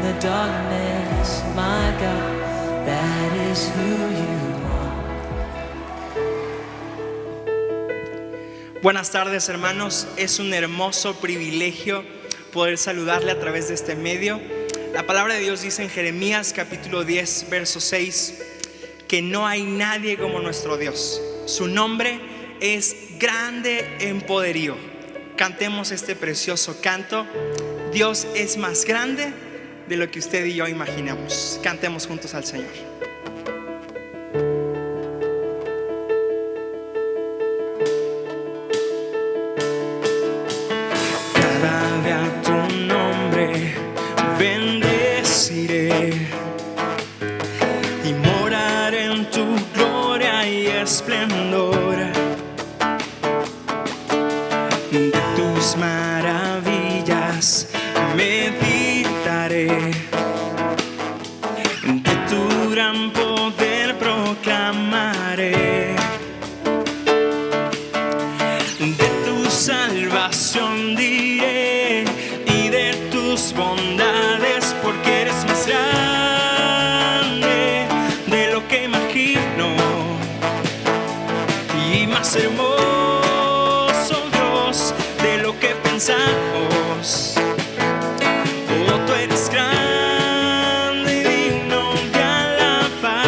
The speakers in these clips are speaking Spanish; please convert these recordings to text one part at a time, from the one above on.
the darkness, my God, that is who you are. Buenas tardes, hermanos. Es un hermoso privilegio poder saludarle a través de este medio. La palabra de Dios dice en Jeremías capítulo 10, verso 6, que no hay nadie como nuestro Dios. Su nombre es grande en poderío. Cantemos este precioso canto. Dios es más grande de lo que usted y yo imaginamos. Cantemos juntos al Señor. Alabe a tu nombre, bendeciré y moraré en tu gloria y esplendor. De tus maravillas meditaré, de tu gran poder proclamaré, de tu salvación diré y de tus bondades, porque eres más grande de lo que imagino y más hermoso de lo que pensamos. Oh, tú eres grande y digno de alabar.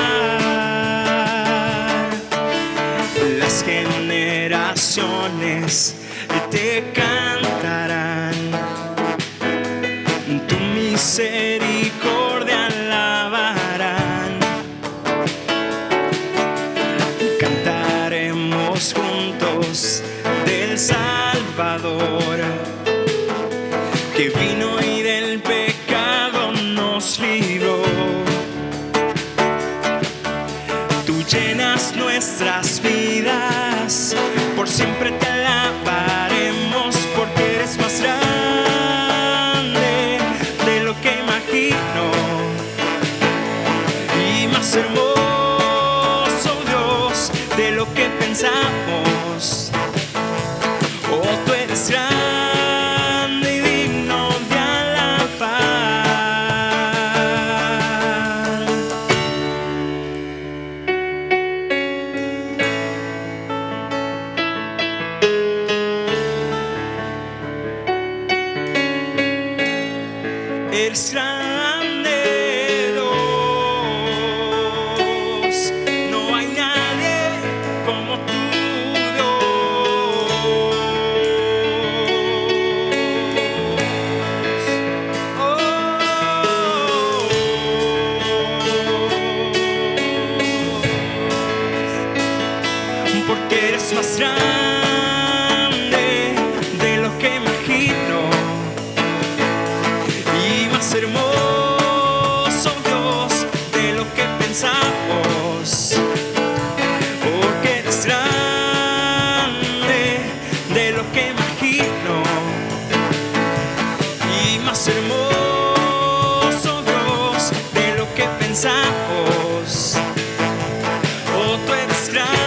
Las generaciones te cantarán, tu misericordia alabarán. Cantaremos juntos del Salvador, que vino y del pecado nos libró. Tú llenas nuestras vidas, por siempre te alabaremos, porque eres más grande de lo que imagino y más hermoso, Dios, de lo que pensamos. Oh, tú eres grande y digno de alabar. Eres grande, Dios. No hay nadie como tú, porque eres más grande de lo que imagino y más hermoso, Dios, de lo que pensamos, porque eres grande de lo que imagino y más hermoso, Dios, de lo que pensamos. Oh, tú eres grande.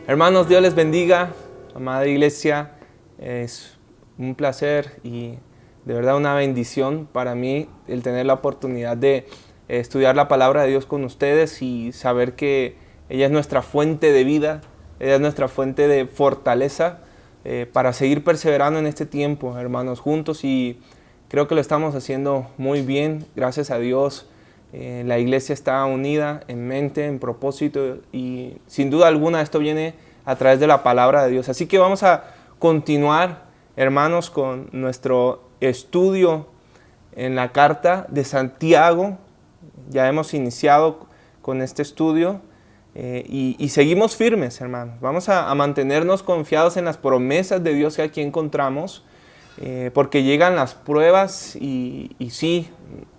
Hermanos, Dios les bendiga, amada iglesia. Es un placer y de verdad una bendición para mí el tener la oportunidad de estudiar la palabra de Dios con ustedes y saber que ella es nuestra fuente de vida, ella es nuestra fuente de fortaleza para seguir perseverando en este tiempo, hermanos, juntos, y creo que lo estamos haciendo muy bien, gracias a Dios. La iglesia está unida en mente, en propósito, y sin duda alguna esto viene a través de la palabra de Dios. Así que vamos a continuar, hermanos, con nuestro estudio en la carta de Santiago. Ya hemos iniciado con este estudio y seguimos firmes, hermanos. Vamos a mantenernos confiados en las promesas de Dios que aquí encontramos, porque llegan las pruebas y sí,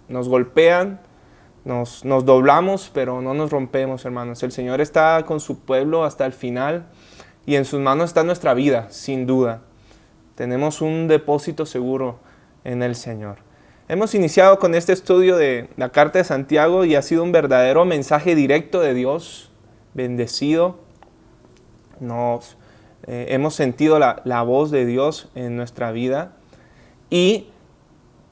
nos golpean, nos doblamos, pero no nos rompemos, hermanos. El Señor está con su pueblo hasta el final y en sus manos está nuestra vida, sin duda. Tenemos un depósito seguro en el Señor. Hemos iniciado con este estudio de la Carta de Santiago y ha sido un verdadero mensaje directo de Dios, bendecido. Hemos sentido la voz de Dios en nuestra vida y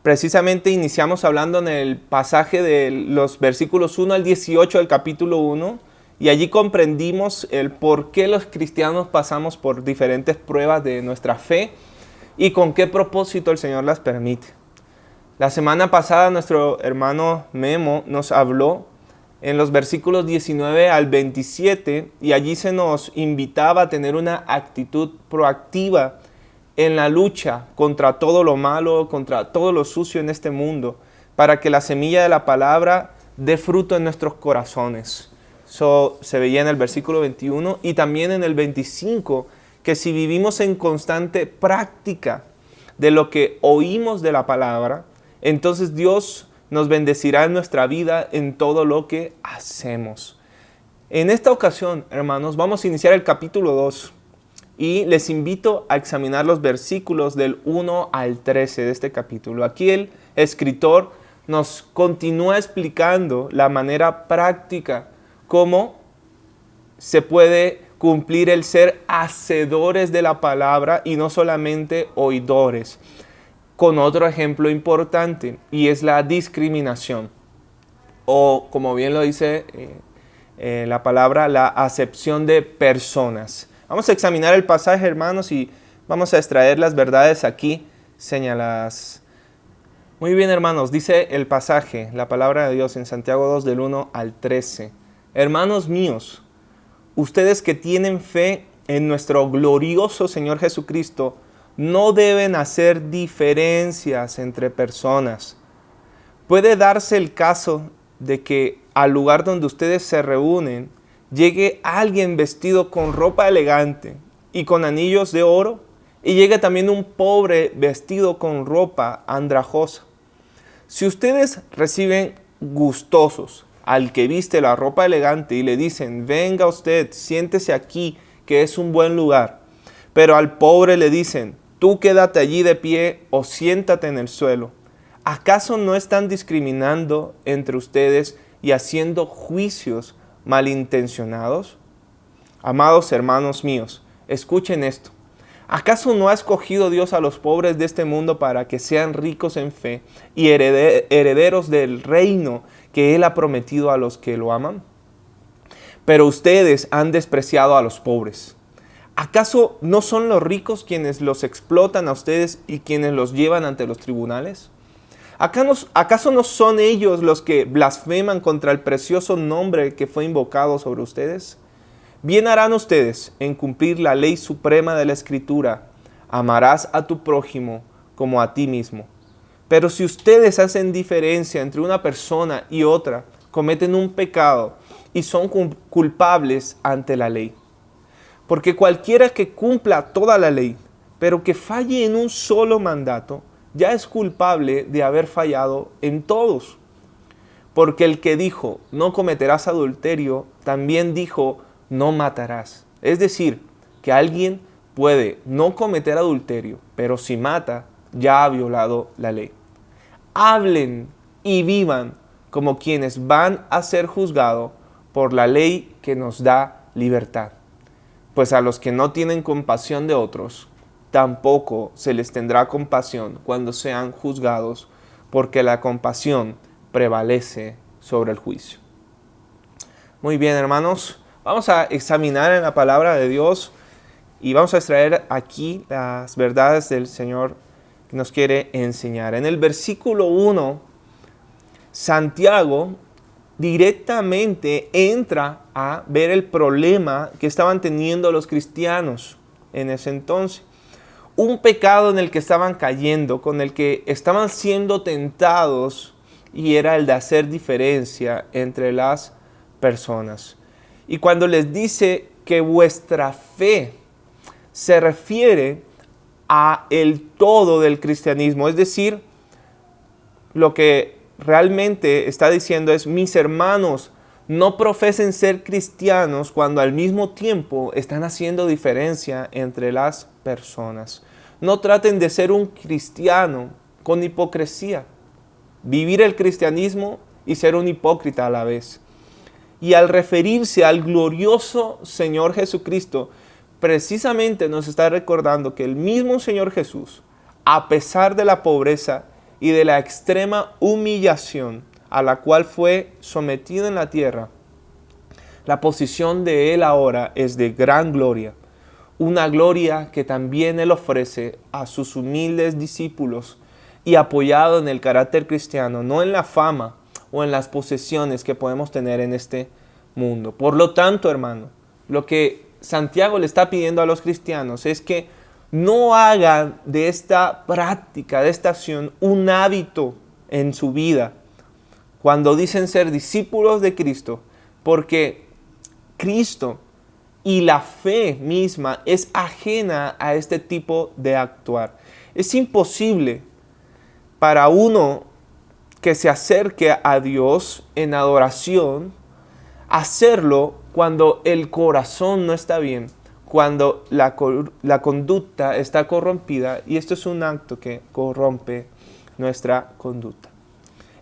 precisamente iniciamos hablando en el pasaje de los versículos 1 al 18 del capítulo 1 y allí comprendimos el por qué los cristianos pasamos por diferentes pruebas de nuestra fe y con qué propósito el Señor las permite. La semana pasada nuestro hermano Memo nos habló en los versículos 19 al 27 y allí se nos invitaba a tener una actitud proactiva en la lucha contra todo lo malo, contra todo lo sucio en este mundo, para que la semilla de la palabra dé fruto en nuestros corazones. Eso se veía en el versículo 21 y también en el 25, que si vivimos en constante práctica de lo que oímos de la palabra, entonces Dios nos bendecirá en nuestra vida en todo lo que hacemos. En esta ocasión, hermanos, vamos a iniciar el capítulo 2 y les invito a examinar los versículos del 1 al 13 de este capítulo. Aquí el escritor nos continúa explicando la manera práctica cómo se puede cumplir el ser hacedores de la palabra y no solamente oidores, con otro ejemplo importante, y es la discriminación, o como bien lo dice la palabra, la acepción de personas. Vamos a examinar el pasaje, hermanos, y vamos a extraer las verdades aquí señaladas. Muy bien, hermanos, dice el pasaje, la palabra de Dios en Santiago 2 del 1 al 13. Hermanos míos, ustedes que tienen fe en nuestro glorioso Señor Jesucristo, no deben hacer diferencias entre personas. Puede darse el caso de que al lugar donde ustedes se reúnen llegue alguien vestido con ropa elegante y con anillos de oro, y llegue también un pobre vestido con ropa andrajosa. Si ustedes reciben gustosos al que viste la ropa elegante y le dicen, venga usted, siéntese aquí, que es un buen lugar, pero al pobre le dicen, tú quédate allí de pie o siéntate en el suelo, ¿acaso no están discriminando entre ustedes y haciendo juicios malintencionados? Amados hermanos míos, escuchen esto. ¿Acaso no ha escogido Dios a los pobres de este mundo para que sean ricos en fe y herederos del reino que Él ha prometido a los que lo aman? Pero ustedes han despreciado a los pobres. ¿Acaso no son los ricos quienes los explotan a ustedes y quienes los llevan ante los tribunales? ¿Acaso no son ellos los que blasfeman contra el precioso nombre que fue invocado sobre ustedes? Bien harán ustedes en cumplir la ley suprema de la Escritura. Amarás a tu prójimo como a ti mismo. Pero si ustedes hacen diferencia entre una persona y otra, cometen un pecado y son culpables ante la ley. Porque cualquiera que cumpla toda la ley, pero que falle en un solo mandato, ya es culpable de haber fallado en todos. Porque el que dijo, no cometerás adulterio, también dijo, no matarás. Es decir, que alguien puede no cometer adulterio, pero si mata, ya ha violado la ley. Hablen y vivan como quienes van a ser juzgados por la ley que nos da libertad. Pues a los que no tienen compasión de otros, tampoco se les tendrá compasión cuando sean juzgados, porque la compasión prevalece sobre el juicio. Muy bien, hermanos, vamos a examinar en la palabra de Dios y vamos a extraer aquí las verdades del Señor que nos quiere enseñar. En el versículo 1, Santiago directamente entra a ver el problema que estaban teniendo los cristianos en ese entonces. Un pecado en el que estaban cayendo, con el que estaban siendo tentados, y era el de hacer diferencia entre las personas. Y cuando les dice que vuestra fe se refiere a el todo del cristianismo. Es decir, lo que realmente está diciendo es: mis hermanos, no profesen ser cristianos cuando al mismo tiempo están haciendo diferencia entre las personas. No traten de ser un cristiano con hipocresía, vivir el cristianismo y ser un hipócrita a la vez. Y al referirse al glorioso Señor Jesucristo, precisamente nos está recordando que el mismo Señor Jesús, a pesar de la pobreza y de la extrema humillación a la cual fue sometido en la tierra, la posición de Él ahora es de gran gloria. Una gloria que también Él ofrece a sus humildes discípulos y apoyado en el carácter cristiano, no en la fama o en las posesiones que podemos tener en este mundo. Por lo tanto, hermano, lo que Santiago le está pidiendo a los cristianos es que no hagan de esta práctica, de esta acción, un hábito en su vida cuando dicen ser discípulos de Cristo, porque Cristo y la fe misma es ajena a este tipo de actuar. Es imposible para uno que se acerque a Dios en adoración hacerlo cuando el corazón no está bien, cuando la conducta está corrompida, y esto es un acto que corrompe nuestra conducta.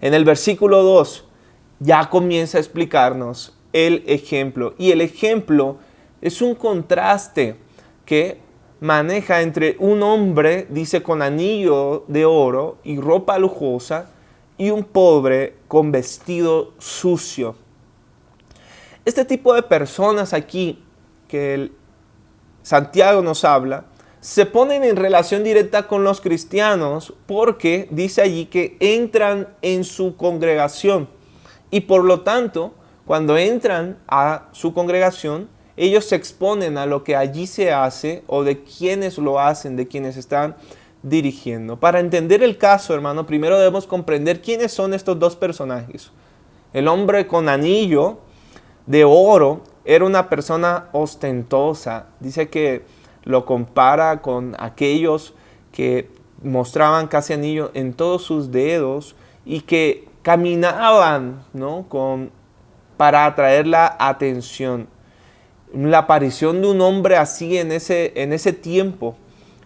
En el versículo 2 ya comienza a explicarnos el ejemplo, y el ejemplo es un contraste que maneja entre un hombre, dice, con anillo de oro y ropa lujosa, y un pobre con vestido sucio. Este tipo de personas aquí que Santiago nos habla, se ponen en relación directa con los cristianos porque dice allí que entran en su congregación. Y por lo tanto, cuando entran a su congregación, ellos se exponen a lo que allí se hace o de quienes lo hacen, de quienes están dirigiendo. Para entender el caso, hermano, primero debemos comprender quiénes son estos dos personajes. El hombre con anillo de oro era una persona ostentosa. Dice que lo compara con aquellos que mostraban casi anillo en todos sus dedos y que caminaban, ¿no?, para atraer la atención. La aparición de un hombre así en ese tiempo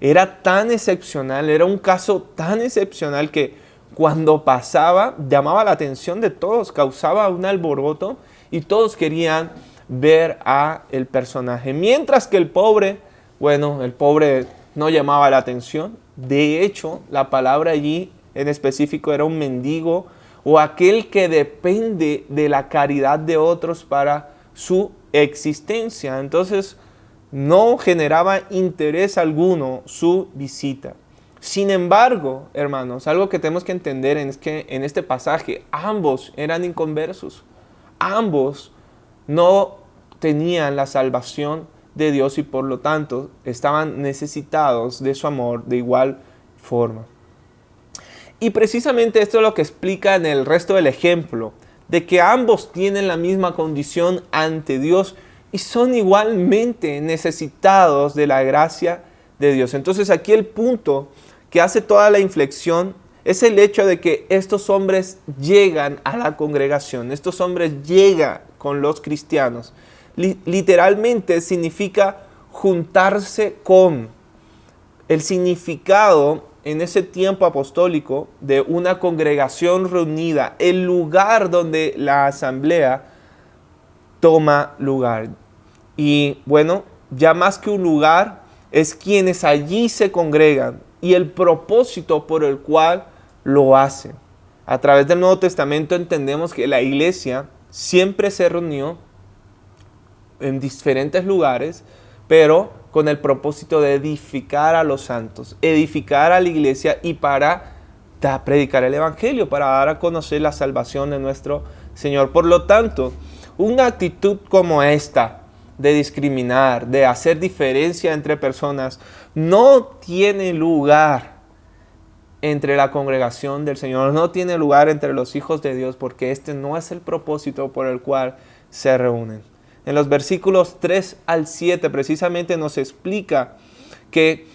era tan excepcional, era un caso tan excepcional que cuando pasaba llamaba la atención de todos, causaba un alboroto y todos querían ver a el personaje. Mientras que el pobre no llamaba la atención. De hecho, la palabra allí en específico era un mendigo o aquel que depende de la caridad de otros para su existencia. Entonces, no generaba interés alguno su visita. Sin embargo, hermanos, algo que tenemos que entender es que en este pasaje ambos eran inconversos. Ambos no tenían la salvación de Dios y por lo tanto estaban necesitados de su amor de igual forma. Y precisamente esto es lo que explica en el resto del ejemplo, de que ambos tienen la misma condición ante Dios y son igualmente necesitados de la gracia de Dios. Entonces aquí el punto que hace toda la inflexión es el hecho de que estos hombres llegan a la congregación, estos hombres llegan con los cristianos. Literalmente significa juntarse con. El significado en ese tiempo apostólico de una congregación reunida, el lugar donde la asamblea toma lugar. Y bueno, ya más que un lugar, es quienes allí se congregan y el propósito por el cual lo hacen. A través del Nuevo Testamento entendemos que la iglesia siempre se reunió en diferentes lugares, pero con el propósito de edificar a los santos, edificar a la iglesia y para predicar el evangelio, para dar a conocer la salvación de nuestro Señor. Por lo tanto, una actitud como esta, de discriminar, de hacer diferencia entre personas, no tiene lugar entre la congregación del Señor, no tiene lugar entre los hijos de Dios, porque este no es el propósito por el cual se reúnen. En los versículos 3 al 7 precisamente nos explica que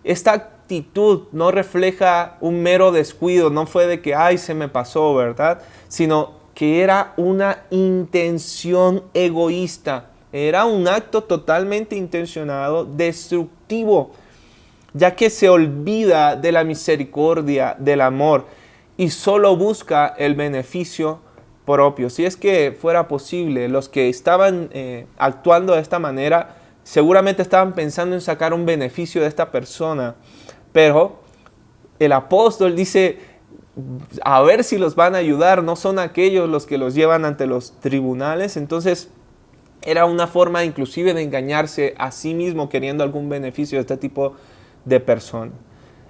esta actitud no refleja un mero descuido, no fue de que, ay, se me pasó, ¿verdad? Sino que era una intención egoísta, era un acto totalmente intencionado, destructivo, ya que se olvida de la misericordia, del amor, y solo busca el beneficio propio. Si es que fuera posible, los que estaban actuando de esta manera, seguramente estaban pensando en sacar un beneficio de esta persona, pero el apóstol dice, a ver si los van a ayudar, no son aquellos los que los llevan ante los tribunales. Entonces era una forma inclusive de engañarse a sí mismo queriendo algún beneficio de este tipo de personas.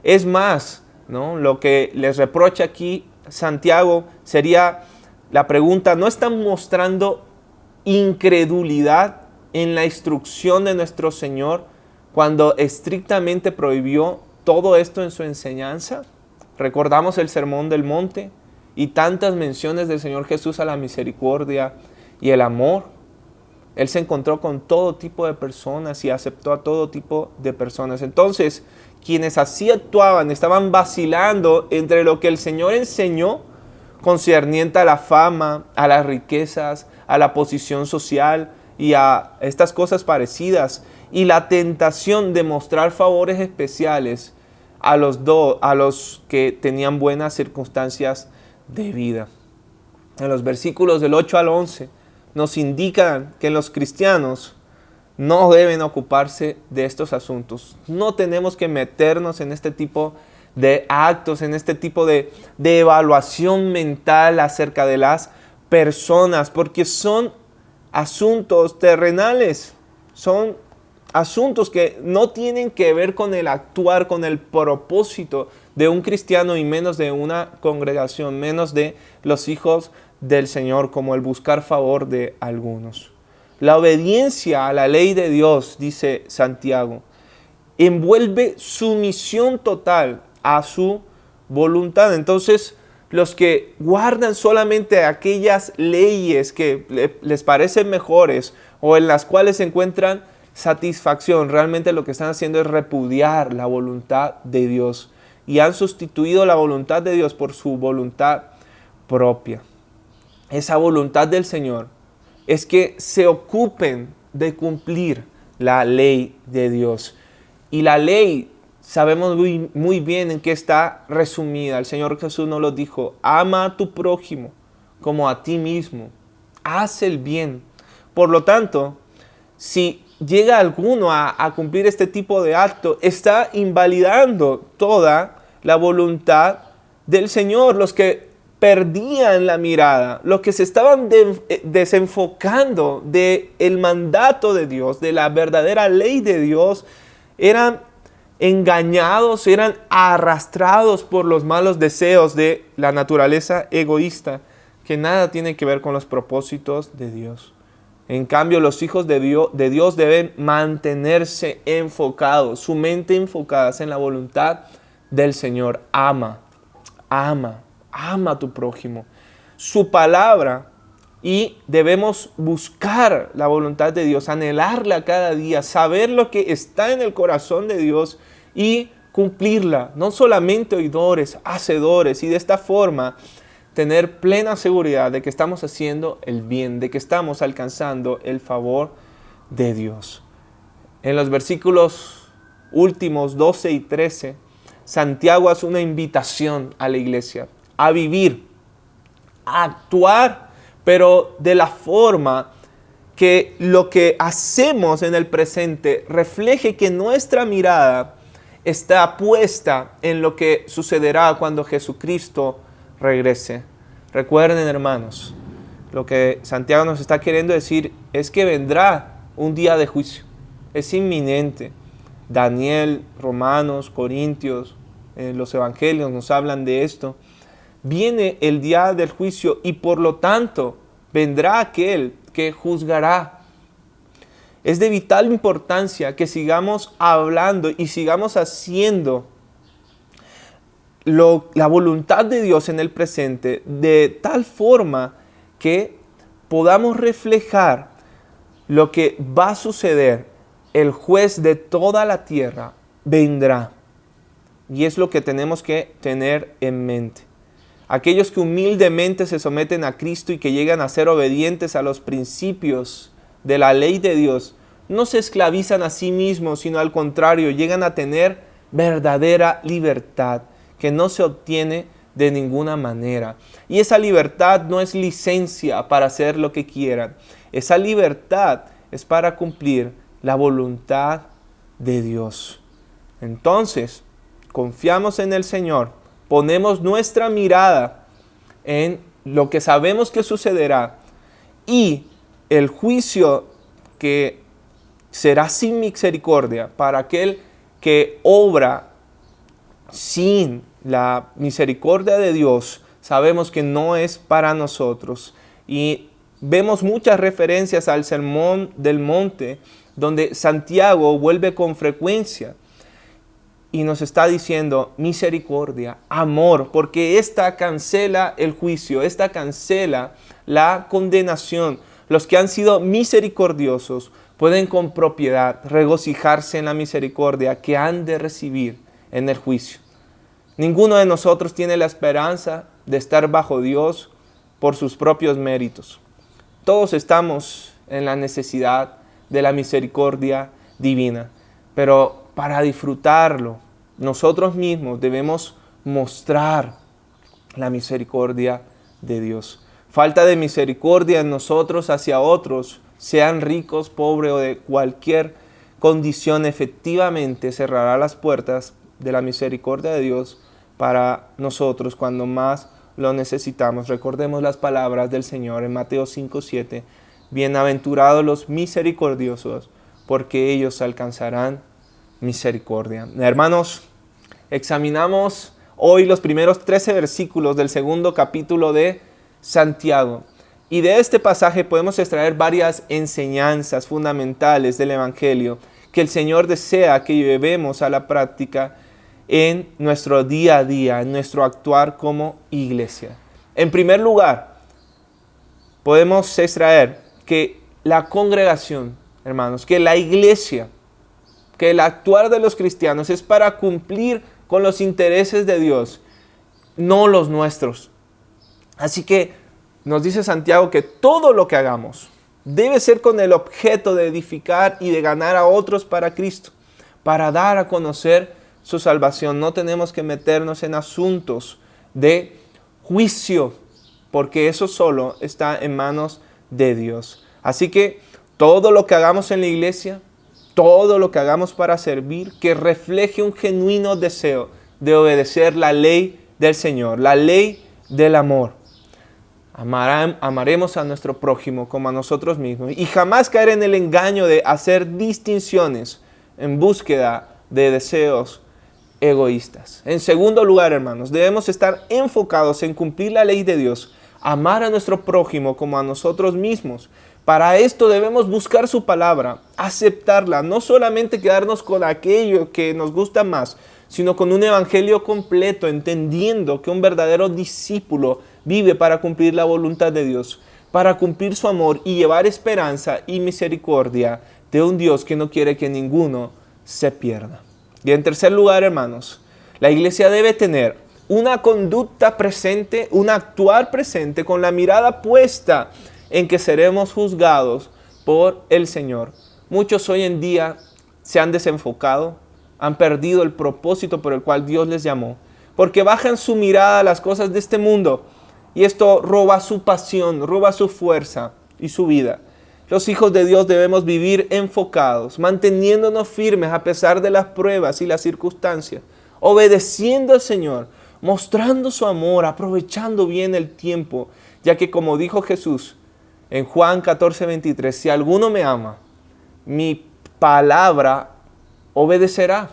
Es más, ¿no? Lo que les reprocha aquí Santiago sería la pregunta, ¿no están mostrando incredulidad en la instrucción de nuestro Señor cuando estrictamente prohibió todo esto en su enseñanza? Recordamos el Sermón del Monte y tantas menciones del Señor Jesús a la misericordia y el amor. Él se encontró con todo tipo de personas y aceptó a todo tipo de personas. Entonces, quienes así actuaban estaban vacilando entre lo que el Señor enseñó concerniente a la fama, a las riquezas, a la posición social y a estas cosas parecidas, y la tentación de mostrar favores especiales a los que tenían buenas circunstancias de vida. En los versículos del 8 al 11 nos indican que los cristianos no deben ocuparse de estos asuntos. No tenemos que meternos en este tipo de actos, en este tipo de evaluación mental acerca de las personas, porque son asuntos terrenales, son asuntos que no tienen que ver con el actuar, con el propósito de un cristiano y menos de una congregación, menos de los hijos del Señor, como el buscar favor de algunos. La obediencia a la ley de Dios, dice Santiago, envuelve sumisión total a su voluntad. Entonces, los que guardan solamente aquellas leyes que les parecen mejores o en las cuales se encuentran satisfacción, realmente lo que están haciendo es repudiar la voluntad de Dios y han sustituido la voluntad de Dios por su voluntad propia. Esa voluntad del Señor es que se ocupen de cumplir la ley de Dios. Y la ley, sabemos muy bien en qué está resumida. El Señor Jesús nos lo dijo: ama a tu prójimo como a ti mismo. Haz el bien. Por lo tanto, si llega alguno a cumplir este tipo de acto, está invalidando toda la voluntad del Señor. Los que perdían la mirada, los que se estaban desenfocando del mandato de Dios, de la verdadera ley de Dios, eran engañados, eran arrastrados por los malos deseos de la naturaleza egoísta, que nada tiene que ver con los propósitos de Dios. En cambio, los hijos de Dios deben mantenerse enfocados, su mente enfocada en la voluntad del Señor. Ama a tu prójimo, su palabra, y debemos buscar la voluntad de Dios, anhelarla cada día, saber lo que está en el corazón de Dios y cumplirla. No solamente oidores, hacedores, y de esta forma tener plena seguridad de que estamos haciendo el bien, de que estamos alcanzando el favor de Dios. En los versículos últimos 12 y 13, Santiago hace una invitación a la iglesia a vivir, a actuar, pero de la forma que lo que hacemos en el presente refleje que nuestra mirada está puesta en lo que sucederá cuando Jesucristo regrese. Recuerden, hermanos, lo que Santiago nos está queriendo decir es que vendrá un día de juicio. Es inminente. Daniel, Romanos, Corintios, los evangelios nos hablan de esto. Viene el día del juicio y por lo tanto vendrá aquel que juzgará. Es de vital importancia que sigamos hablando y sigamos haciendo la voluntad de Dios en el presente de tal forma que podamos reflejar lo que va a suceder. El juez de toda la tierra vendrá. Y es lo que tenemos que tener en mente. Aquellos que humildemente se someten a Cristo y que llegan a ser obedientes a los principios de la ley de Dios, no se esclavizan a sí mismos, sino al contrario, llegan a tener verdadera libertad que no se obtiene de ninguna manera. Y esa libertad no es licencia para hacer lo que quieran. Esa libertad es para cumplir la voluntad de Dios. Entonces, confiamos en el Señor, ponemos nuestra mirada en lo que sabemos que sucederá y el juicio que será sin misericordia para aquel que obra sin la misericordia de Dios, sabemos que no es para nosotros. Y vemos muchas referencias al Sermón del Monte, donde Santiago vuelve con frecuencia y nos está diciendo misericordia, amor, porque esta cancela el juicio, esta cancela la condenación. Los que han sido misericordiosos pueden con propiedad regocijarse en la misericordia que han de recibir en el juicio. Ninguno de nosotros tiene la esperanza de estar bajo Dios por sus propios méritos. Todos estamos en la necesidad de la misericordia divina, pero para disfrutarlo, nosotros mismos debemos mostrar la misericordia de Dios. Falta de misericordia en nosotros hacia otros, sean ricos, pobres o de cualquier condición, efectivamente cerrará las puertas de la misericordia de Dios para nosotros cuando más lo necesitamos. Recordemos las palabras del Señor en Mateo 5:7. Bienaventurados los misericordiosos, porque ellos alcanzarán misericordia. Hermanos, examinamos hoy los primeros 13 versículos del segundo capítulo de Santiago. Y de este pasaje podemos extraer varias enseñanzas fundamentales del Evangelio que el Señor desea que llevemos a la práctica en nuestro día a día, en nuestro actuar como iglesia. En primer lugar, podemos extraer que la congregación, hermanos, que la iglesia, que el actuar de los cristianos es para cumplir con los intereses de Dios, no los nuestros. Así que nos dice Santiago que todo lo que hagamos debe ser con el objeto de edificar y de ganar a otros para Cristo, para dar a conocer su salvación. No tenemos que meternos en asuntos de juicio, porque eso solo está en manos de Dios. Así que todo lo que hagamos en la iglesia, todo lo que hagamos para servir, que refleje un genuino deseo de obedecer la ley del Señor, la ley del amor. Amaremos a nuestro prójimo como a nosotros mismos y jamás caer en el engaño de hacer distinciones en búsqueda de deseos egoístas. En segundo lugar, hermanos, debemos estar enfocados en cumplir la ley de Dios, amar a nuestro prójimo como a nosotros mismos. Para esto debemos buscar su palabra, aceptarla, no solamente quedarnos con aquello que nos gusta más, sino con un evangelio completo, entendiendo que un verdadero discípulo vive para cumplir la voluntad de Dios, para cumplir su amor y llevar esperanza y misericordia de un Dios que no quiere que ninguno se pierda. Y en tercer lugar, hermanos, la iglesia debe tener una conducta presente, un actuar presente con la mirada puesta en que seremos juzgados por el Señor. Muchos hoy en día se han desenfocado, han perdido el propósito por el cual Dios les llamó, porque bajan su mirada a las cosas de este mundo y esto roba su pasión, roba su fuerza y su vida. Los hijos de Dios debemos vivir enfocados, manteniéndonos firmes a pesar de las pruebas y las circunstancias, obedeciendo al Señor, mostrando su amor, aprovechando bien el tiempo, ya que como dijo Jesús en Juan 14:23, si alguno me ama, mi palabra obedecerá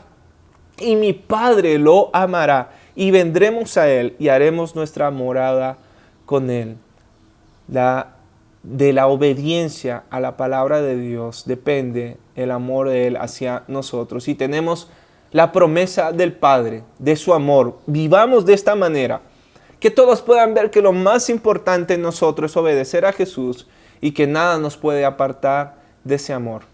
y mi Padre lo amará y vendremos a Él y haremos nuestra morada con Él. De la obediencia a la palabra de Dios depende el amor de Él hacia nosotros. Y tenemos la promesa del Padre, de su amor. Vivamos de esta manera, que todos puedan ver que lo más importante en nosotros es obedecer a Jesús y que nada nos puede apartar de ese amor.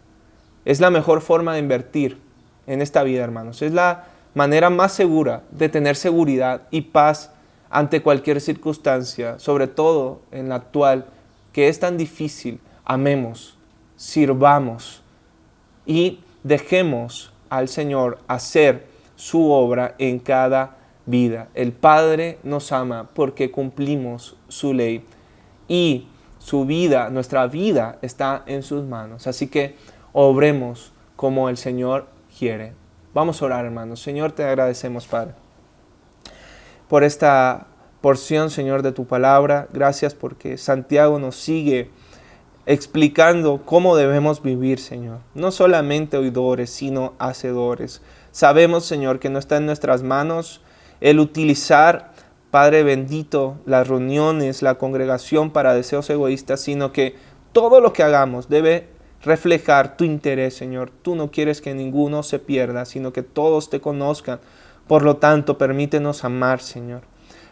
Es la mejor forma de invertir en esta vida, hermanos. Es la manera más segura de tener seguridad y paz ante cualquier circunstancia, sobre todo en la actual, que es tan difícil. Amemos, sirvamos y dejemos al Señor hacer su obra en cada vida. El Padre nos ama porque cumplimos su ley y su vida, nuestra vida está en sus manos. Así que obremos como el Señor quiere. Vamos a orar, hermanos. Señor, te agradecemos, Padre, por esta porción, Señor, de tu palabra. Gracias porque Santiago nos sigue explicando cómo debemos vivir, Señor. No solamente oidores, sino hacedores. Sabemos, Señor, que no está en nuestras manos el utilizar, Padre bendito, las reuniones, la congregación para deseos egoístas, sino que todo lo que hagamos debe reflejar tu interés, Señor. Tú no quieres que ninguno se pierda, sino que todos te conozcan. Por lo tanto, permítenos amar, Señor.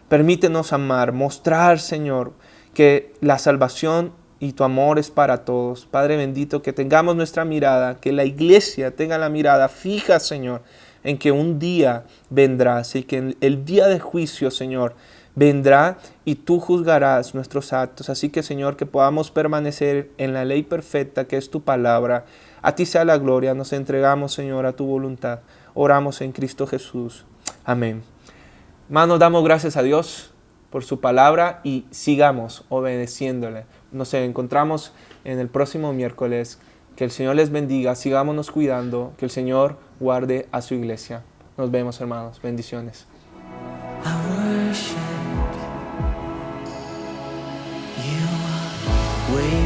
Permítenos amar, mostrar, Señor, que la salvación y tu amor es para todos. Padre bendito, que tengamos nuestra mirada, que la iglesia tenga la mirada fija, Señor, en que un día vendrás y que el día de juicio, Señor, vendrá y tú juzgarás nuestros actos. Así que, Señor, que podamos permanecer en la ley perfecta que es tu palabra. A ti sea la gloria. Nos entregamos, Señor, a tu voluntad. Oramos en Cristo Jesús. Amén. Hermanos, damos gracias a Dios por su palabra y sigamos obedeciéndole. Nos encontramos en el próximo miércoles. Que el Señor les bendiga. Sigámonos cuidando. Que el Señor guarde a su iglesia. Nos vemos, hermanos. Bendiciones. I worship you are way